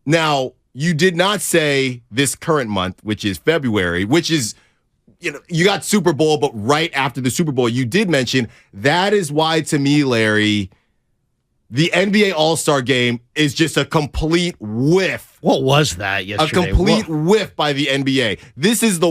Now, you did not say this current month, which is February, which is, you got Super Bowl, but right after the Super Bowl, you did mention that is why, to me, Larry, the NBA All-Star Game is just a complete whiff. What was that yesterday? A complete whiff by the NBA. This is the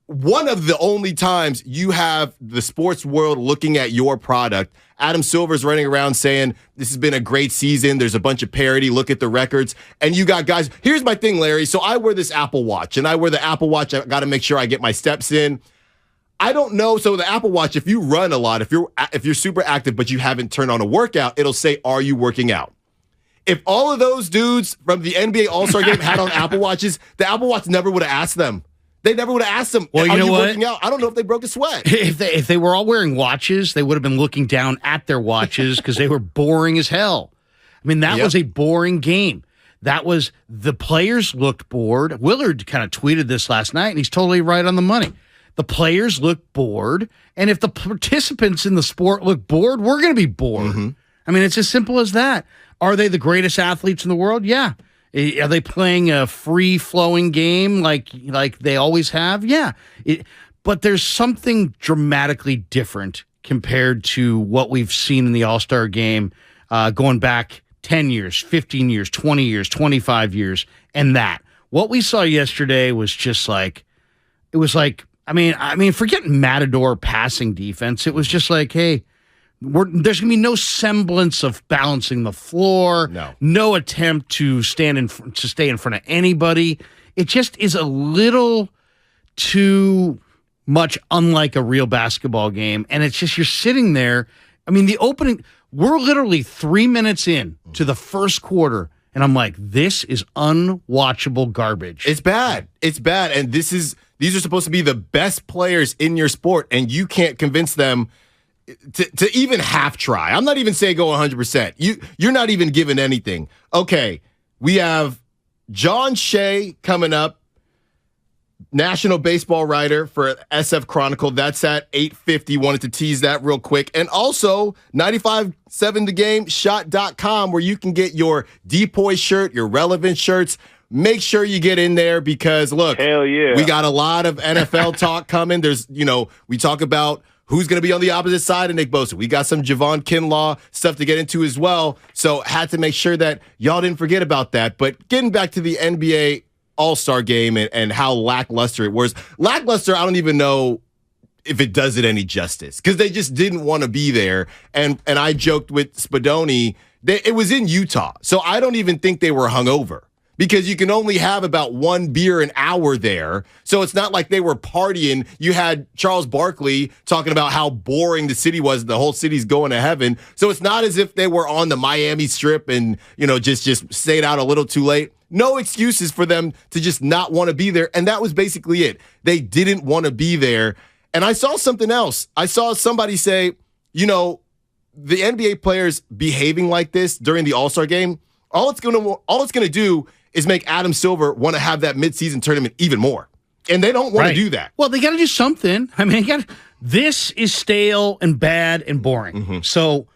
one of the only times you have the sports world looking at your product. Adam Silver's running around saying, this has been a great season. There's a bunch of parity. Look at the records. And you got guys. Here's my thing, Larry. So I wear this Apple Watch, and I wear the Apple Watch. I got to make sure I get my steps in. I don't know. So the Apple Watch, if you run a lot, if you're super active, but you haven't turned on a workout, it'll say, are you working out? If all of those dudes from the NBA All-Star Game had on Apple Watches, the Apple Watch never would have asked them. They never would have asked them, well, are you working out? I don't know if they broke a sweat. If they were all wearing watches, they would have been looking down at their watches because they were boring as hell. I mean, that was a boring game. The players looked bored. Willard kind of tweeted this last night, and he's totally right on the money. The players look bored, and if the participants in the sport look bored, we're going to be bored. Mm-hmm. I mean, it's as simple as that. Are they the greatest athletes in the world? Yeah. Are they playing a free-flowing game like they always have? Yeah. But there's something dramatically different compared to what we've seen in the All-Star Game going back 10 years, 15 years, 20 years, 25 years, and that. What we saw yesterday was just like, it was like, I mean, forget Matador passing defense. It was just like, hey, there's going to be no semblance of balancing the floor. No attempt to stay in front of anybody. It just is a little too much unlike a real basketball game. And it's just, you're sitting there. I mean, we're literally 3 minutes in to the first quarter. And I'm like, this is unwatchable garbage. It's bad. It's bad. And these are supposed to be the best players in your sport, and you can't convince them to even half try. I'm not even saying go 100%. You're not even given anything. Okay, we have John Shea coming up, national baseball writer for SF Chronicle. That's at 8:50. Wanted to tease that real quick. And also 95.7 The Game, shot.com, where you can get your Depoy shirt, your relevant shirts. Make sure you get in there because, look, hell yeah, we got a lot of NFL talk coming. There's, we talk about who's going to be on the opposite side of Nick Bosa. We got some Javon Kinlaw stuff to get into as well. So had to make sure that y'all didn't forget about that. But getting back to the NBA All-Star Game and how lackluster it was. Lackluster, I don't even know if it does it any justice because they just didn't want to be there. And I joked with Spadoni, it was in Utah. So I don't even think they were hungover, because you can only have about one beer an hour there. So it's not like they were partying. You had Charles Barkley talking about how boring the city was. The whole city's going to heaven. So it's not as if they were on the Miami Strip and, just stayed out a little too late. No excuses for them to just not want to be there. And that was basically it. They didn't want to be there. And I saw something else. I saw somebody say, the NBA players behaving like this during the All-Star Game, all it's going to do is make Adam Silver want to have that midseason tournament even more. And they don't want to do that. Well, they got to do something. I mean, this is stale and bad and boring. Mm-hmm. So,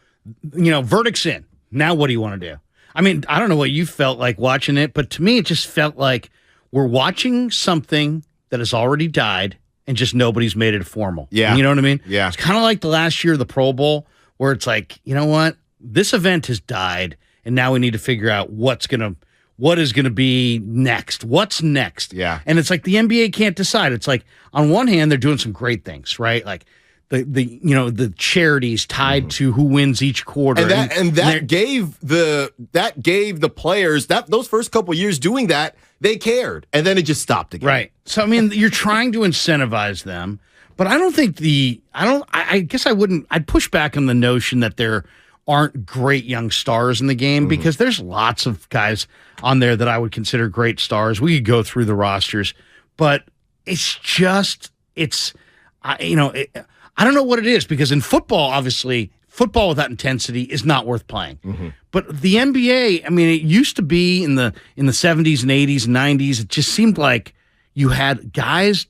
verdict's in. Now what do you want to do? I mean, I don't know what you felt like watching it, but to me, it just felt like we're watching something that has already died and just nobody's made it formal. Yeah. You know what I mean? Yeah. It's kind of like the last year of the Pro Bowl where it's like, you know what? This event has died, and now we need to figure out what is going to be next. What's next? Yeah. And it's like the NBA can't decide. It's like, on one hand, they're doing some great things, right? Like the charities tied to who wins each quarter. And that gave the players those first couple of years doing that, they cared. And then it just stopped again. Right. So, I mean, you're trying to incentivize them, but I don't think I guess I'd push back on the notion that there aren't great young stars in the game, because there's lots of guys on there that I would consider great stars. We could go through the rosters, but I don't know what it is, because in football, obviously, football without intensity is not worth playing. Mm-hmm. But the NBA, I mean, it used to be in the 70s and 80s and 90s, it just seemed like you had guys,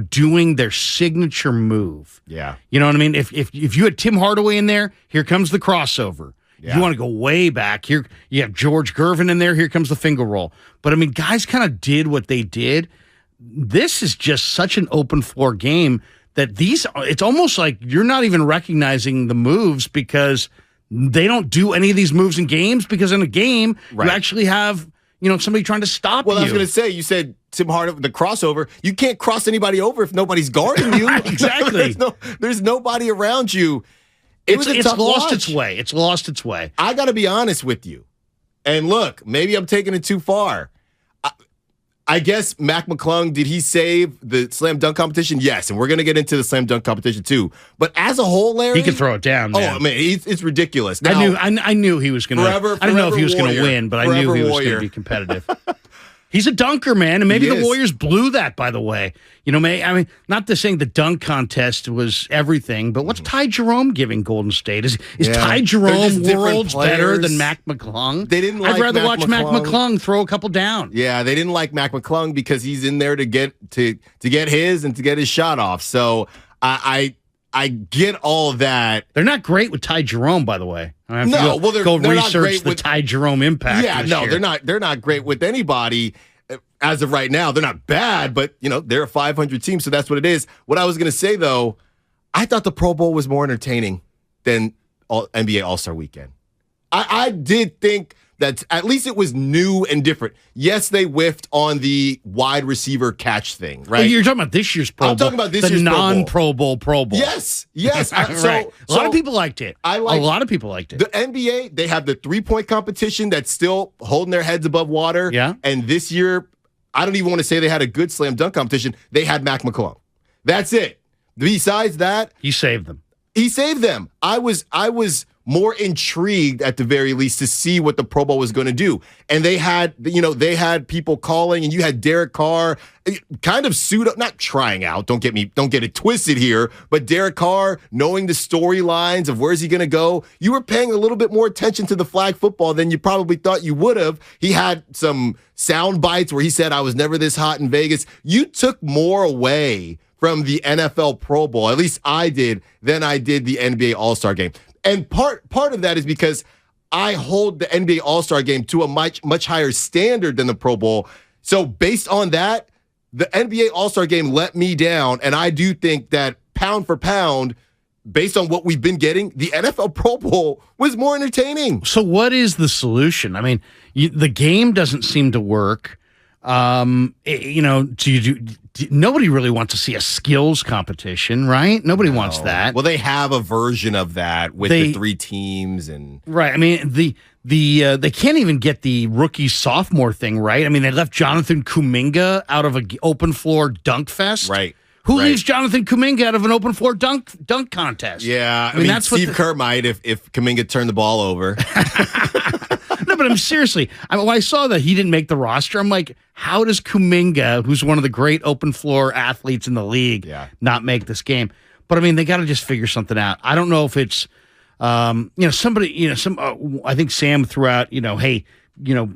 doing their signature move. Yeah. You know what I mean? If you had Tim Hardaway in there, here comes the crossover. Yeah. You want to go way back. Here you have George Gervin in there. Here comes the finger roll. But, I mean, guys kind of did what they did. This is just such an open floor game that it's almost like you're not even recognizing the moves because they don't do any of these moves in games, because in a game, you actually have, somebody trying to stop you. Well, I was going to say, you said Tim Hardaway, the crossover. You can't cross anybody over if nobody's guarding you. Exactly. There's nobody around you. It's lost its way. It's lost its way. I got to be honest with you. And look, maybe I'm taking it too far. I guess Mac McClung, did he save the slam dunk competition? Yes, and we're going to get into the slam dunk competition too. But as a whole, Larry, he can throw it down. Man. Oh man, it's ridiculous. Now, I knew he was going to. I didn't know if he was going to win, but I knew he was going to be competitive. He's a dunker, man, and maybe the Warriors blew that. By the way, not to saying the dunk contest was everything, but what's Ty Jerome giving Golden State? Is Ty Jerome worlds better than Mac McClung? They didn't. I'd rather watch Mac McClung throw a couple down. Yeah, they didn't like Mac McClung because he's in there to get his and to get his shot off. So I get all of that. They're not great with Ty Jerome, by the way. They're research the Ty Jerome impact. Yeah, no, they're not. They're not great with anybody as of right now. They're not bad, but they're a 500 team, so that's what it is. What I was going to say though, I thought the Pro Bowl was more entertaining than NBA All-Star Weekend. I did think that at least it was new and different. Yes, they whiffed on the wide receiver catch thing, right? You're talking about this year's Pro Bowl. I'm talking about this year's non-Pro Bowl Pro Bowl. Yes. Right. A lot of people liked it. A lot of people liked it. The NBA, they have the three-point competition that's still holding their heads above water. Yeah. And this year, I don't even want to say they had a good slam dunk competition. They had Mac McClung. That's it. Besides that, he saved them. He saved them. I was more intrigued at the very least to see what the Pro Bowl was going to do. And they had people calling, and you had Derek Carr kind of suit up, not trying out. Don't get it twisted here, but Derek Carr, knowing the storylines of where's he going to go, you were paying a little bit more attention to the flag football than you probably thought you would have. He had some sound bites where he said, "I was never this hot in Vegas." You took more away from the NFL Pro Bowl, at least I did, than I did the NBA All-Star Game. And part of that is because I hold the NBA All-Star Game to a much higher standard than the Pro Bowl. So based on that, the NBA All-Star Game let me down, and I do think that pound for pound, based on what we've been getting, the NFL Pro Bowl was more entertaining. So what is the solution? I mean, the game doesn't seem to work. Nobody really wants to see a skills competition, right? Nobody wants that. Well, they have a version of that with the three teams and right. I mean, they can't even get the rookie sophomore thing right. I mean, they left Jonathan Kuminga out of an open floor dunk fest. Right. Who leaves Jonathan Kuminga out of an open floor dunk contest? Yeah, I mean that's Steve Kerr might if Kuminga turned the ball over. No, but I'm seriously. When I saw that he didn't make the roster, I'm like, how does Kuminga, who's one of the great open floor athletes in the league, not make this game? But I mean, they got to just figure something out. I don't know if it's, somebody, I think Sam threw out, hey,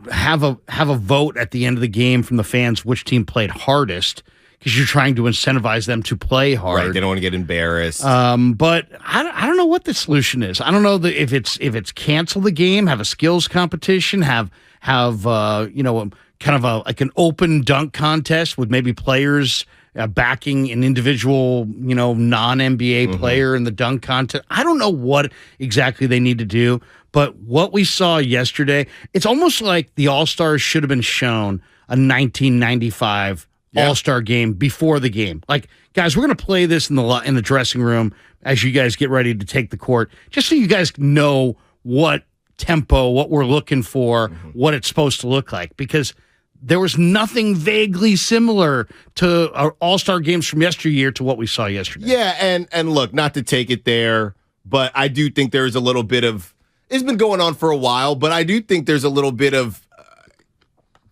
have a vote at the end of the game from the fans which team played hardest, because you're trying to incentivize them to play hard. Right, they don't want to get embarrassed. But I don't know what the solution is. I don't know if it's cancel the game, have a skills competition, have kind of like an open dunk contest with maybe players backing an individual, non-NBA player in the dunk contest. I don't know what exactly they need to do, but what we saw yesterday, it's almost like the All-Stars should have been shown a 1995 All-Star game before the game. Like, guys, we're going to play this in the dressing room as you guys get ready to take the court, just so you guys know what tempo, what we're looking for, what it's supposed to look like, because there was nothing vaguely similar to our All-Star games from yesteryear to what we saw yesterday. Yeah, and look, not to take it there, but I do think there's a little bit of, it's been going on for a while, but I do think there's a little bit of,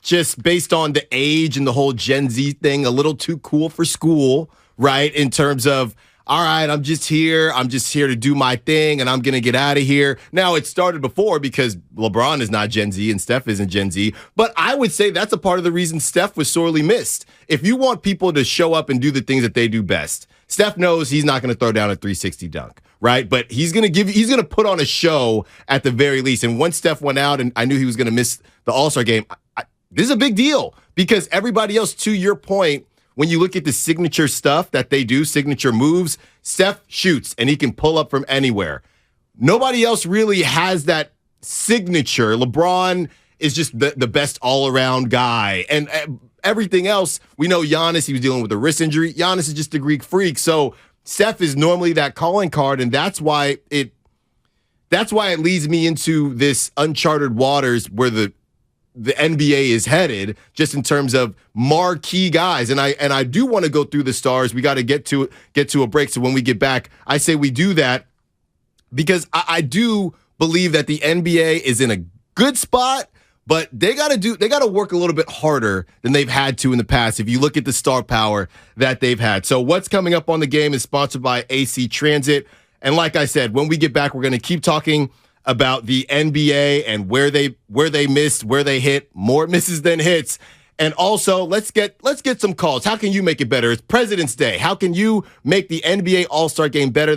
just based on the age and the whole Gen Z thing, a little too cool for school, right? In terms of, all right, I'm just here to do my thing, and I'm going to get out of here. Now, it started before because LeBron is not Gen Z and Steph isn't Gen Z, but I would say that's a part of the reason Steph was sorely missed. If you want people to show up and do the things that they do best, Steph knows he's not going to throw down a 360 dunk, right? But he's gonna put on a show at the very least. And once Steph went out, and I knew he was gonna miss the All-Star game, this is a big deal because everybody else, to your point, when you look at the signature stuff that they do, signature moves, Steph shoots and he can pull up from anywhere. Nobody else really has that signature. LeBron is just the best all-around guy. And everything else, we know Giannis, he was dealing with a wrist injury. Giannis is just a Greek freak. So Steph is normally that calling card, and that's why it leads me into this uncharted waters where the NBA is headed, just in terms of marquee guys. And I do want to go through the stars. We got to get to a break. So when we get back, I say we do that because I do believe that the NBA is in a good spot, but they got to work a little bit harder than they've had to in the past if you look at the star power that they've had. So what's coming up on the game is sponsored by AC Transit. And like I said, when we get back, we're going to keep talking about the NBA and where they missed, where they hit, more misses than hits. And also, let's get some calls. How can you make it better? It's President's Day. How can you make the NBA All-Star Game better?